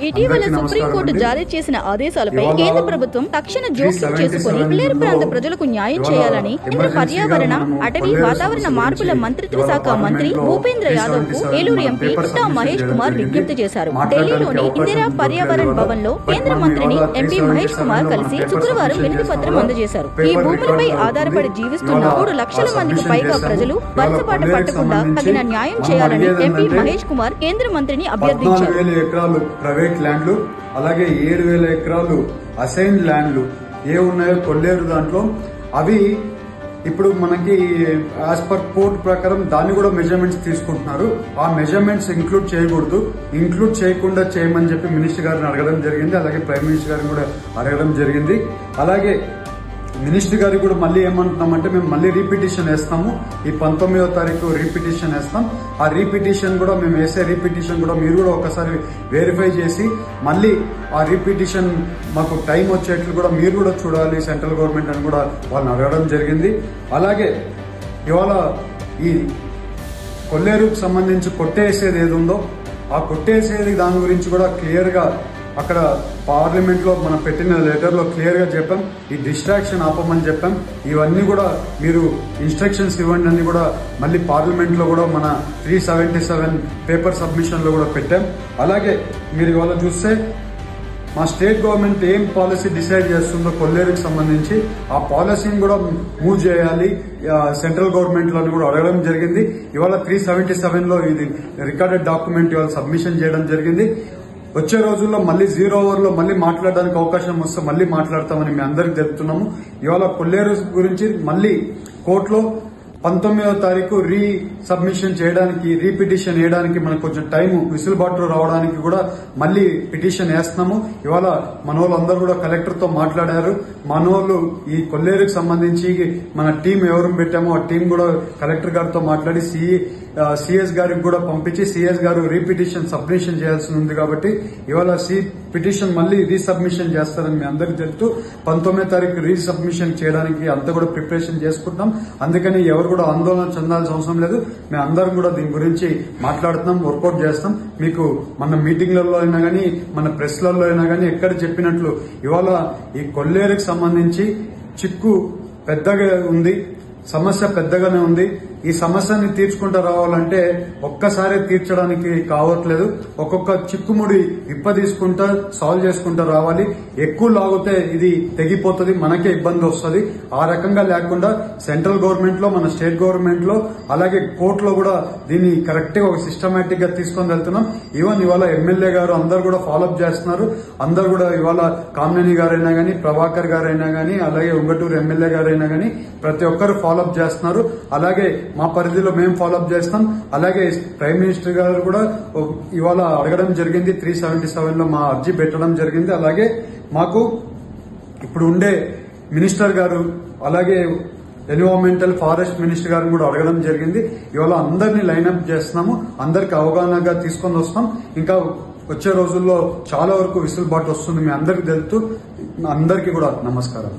ఇటీవల సుప్రీంకోర్టు జారీ చేసిన ఆదేశాలపై కేంద్ర ప్రభుత్వం తక్షణ జోక్యం చేసుకుని పిల్లేరు ప్రాంత ప్రజలకు న్యాయం చేయాలని కేంద్ర పర్యావరణ అటవీ వాతావరణ మార్పుల మంత్రిత్వ శాఖ మంత్రి భూపేంద్ర యాదవ్ కు ఏలూరు ఎంపీ కిట్టా మహేష్ కుమార్ విజ్ఞప్తి చేశారు. ఢిల్లీలోని ఇందిరా పర్యావరణ భవన్ లో కేంద్ర మంత్రిని ఎంపీ మహేష్ కుమార్ కలిసి శుక్రవారం వినతి పత్రం అందజేశారు. ఈ భూములపై ఆధారపడి జీవిస్తున్న 3 లక్షల మందికి పైగా ప్రజలు వలసబాట పట్టకుండా తగిన న్యాయం చేయాలని ఎంపీ మహేష్ కుమార్ కేంద్ర మంత్రిని అభ్యర్థించారు. ల్యాండ్లు అలాగే 7,000 ఎకరాలు అసైన్ ల్యాండ్లు ఏ ఉన్నాయో కొల్లేరు దాంట్లో అవి ఇప్పుడు మనకి యాజ్ పర్ కోర్ట్ ప్రకారం దాన్ని కూడా మెజర్మెంట్స్ తీసుకుంటున్నారు. ఆ మెజర్మెంట్స్ ఇంక్లూడ్ చేయకూడదు, ఇంక్లూడ్ చేయకుండా చేయమని చెప్పి మినిస్టర్ గారిని అడగడం జరిగింది. అలాగే ప్రైమ్ మినిస్టర్ గారిని కూడా అడగడం జరిగింది. అలాగే మినిస్టర్ గారికి కూడా మళ్ళీ ఏమంటున్నామంటే మేము మళ్ళీ రీపిటిషన్ వేస్తాము. ఈ 19వ తారీఖు రీపిటిషన్ వేస్తాం. ఆ రీపిటిషన్ కూడా మేము వేసే రీపిటిషన్ కూడా మీరు కూడా ఒకసారి వెరిఫై చేసి మళ్ళీ ఆ రీపిటిషన్ మాకు టైం వచ్చేట్లు కూడా మీరు కూడా చూడాలి సెంట్రల్ గవర్నమెంట్ అని కూడా వాళ్ళని అడగడం జరిగింది. అలాగే ఇవాళ ఈ కొల్లేరుకు సంబంధించి కొట్టేసేది ఏది ఉందో ఆ కొట్టేసేది దాని గురించి కూడా క్లియర్ గా అక్కడ పార్లమెంట్ లో మనం పెట్టిన లెటర్ లో క్లియర్ గా చెప్పాం. ఈ డిస్ట్రాక్షన్ ఆపమని చెప్పాం. ఇవన్నీ కూడా మీరు ఇన్స్ట్రక్షన్స్ ఇవ్వండి అని కూడా మళ్ళీ పార్లమెంట్ లో కూడా మన 377 పేపర్ సబ్మిషన్ లో కూడా పెట్టాం. అలాగే మీరు ఇవాళ చూస్తే మా స్టేట్ గవర్నమెంట్ ఏం పాలసీ డిసైడ్ చేస్తుందో కొల్లేరుకి సంబంధించి ఆ పాలసీని కూడా మూవ్ చేయాలి సెంట్రల్ గవర్నమెంట్ లో కూడా అడగడం జరిగింది. ఇవాళ 377 లో ఇది రికార్డెడ్ డాక్యుమెంట్ ఇవాళ సబ్మిషన్ చేయడం జరిగింది. వచ్చే రోజుల్లో మళ్ళీ 0 ఓవర్ లో మళ్ళీ మాట్లాడడానికి అవకాశం వస్తే మళ్ళీ మాట్లాడతామని మీ అందరికి తెలుపుతున్నాము. ఇవాళ కొల్లేరు గురించి మళ్ళీ కోర్టులో 19వ తారీఖు సబ్మిషన్ చేయడానికి రీపిటిషన్ వేయడానికి మనకు కొంచెం టైం విసులుబాటు రావడానికి కూడా మళ్ళీ పిటిషన్ వేస్తున్నాము. ఇవాళ మనోళ్ళందరూ కూడా కలెక్టర్ తో మాట్లాడారు. మనోళ్ళు ఈ కొల్లేరుకు సంబంధించి మన టీం ఎవరు పెట్టామో ఆ టీం కూడా కలెక్టర్ గారితో మాట్లాడి సిఎస్ గారికి కూడా పంపించి సిఎస్ గారు రీపిటిషన్ సబ్మిషన్ చేయాల్సి ఉంది. కాబట్టి ఇవాళ పిటిషన్ మళ్ళీ రీసబ్మిషన్ చేస్తారని మీ అందరికి తెలుస్తూ 19వ తారీఖు రీసబ్మిషన్ చేయడానికి అంతా కూడా ప్రిపరేషన్ చేసుకుంటున్నాం. అందుకని ఎవరు కూడా ఆందోళన చెందాల్సిన అవసరం లేదు. మేము అందరం కూడా దీని గురించి మాట్లాడుతున్నాం, వర్కౌట్ చేస్తాం. మీకు మన మీటింగ్లలో అయినా కానీ మన ప్రెస్లలో అయినా కానీ ఎక్కడ చెప్పినట్లు ఇవాళ ఈ కొల్లేరుకు సంబంధించి చిక్కు పెద్దగా ఉంది, సమస్య పెద్దగానే ఉంది. ఈ సమస్యని తీర్చుకుంటూ రావాలంటే ఒక్కసారి తీర్చడానికి కావట్లేదు. ఒక్కొక్క చిక్కుముడి తీసుకుంటా సాల్వ్ చేసుకుంటూ రావాలి. ఎక్కువ లాగితే ఇది తెగిపోతుంది, మనకే ఇబ్బంది వస్తుంది. ఆ రకంగా లేకుండా సెంట్రల్ గవర్నమెంట్ లో మన స్టేట్ గవర్నమెంట్ లో అలాగే కోర్టులో కూడా దీన్ని కరెక్ట్ గా ఒక సిస్టమేటిక్ గా తీసుకొని వెళ్తున్నాం. ఈవెన్ ఇవాళ ఎమ్మెల్యే గారు అందరు కూడా ఫాలోఅప్ చేస్తున్నారు. అందరు కూడా ఇవాళ కామినేని గారైనా గానీ, ప్రభాకర్ గారైనా గానీ, అలాగే ఉంగటూరు ఎమ్మెల్యే గారైనా గానీ ప్రతి ఒక్కరు ఫాలోఅప్ చేస్తున్నారు. అలాగే మా పరిధిలో మేము ఫాలోఅప్ చేస్తాం. అలాగే ప్రైమ్ మినిస్టర్ గారు కూడా ఇవాళ అడగడం జరిగింది. 377 లో మా అర్జీ పెట్టడం జరిగింది. అలాగే మాకు ఇప్పుడు ఉండే మినిస్టర్ గారు అలాగే ఎన్విరాన్మెంటల్ ఫారెస్ట్ మినిస్టర్ గారిని కూడా అడగడం జరిగింది. ఇవాళ అందరినీ లైన్అప్ చేస్తున్నాము. అందరికి అవగాహనగా తీసుకొని వస్తాం. ఇంకా వచ్చే రోజుల్లో చాలా వరకు విసులుబాటు వస్తుంది. మీ అందరికి తెలుస్తూ అందరికీ కూడా నమస్కారం.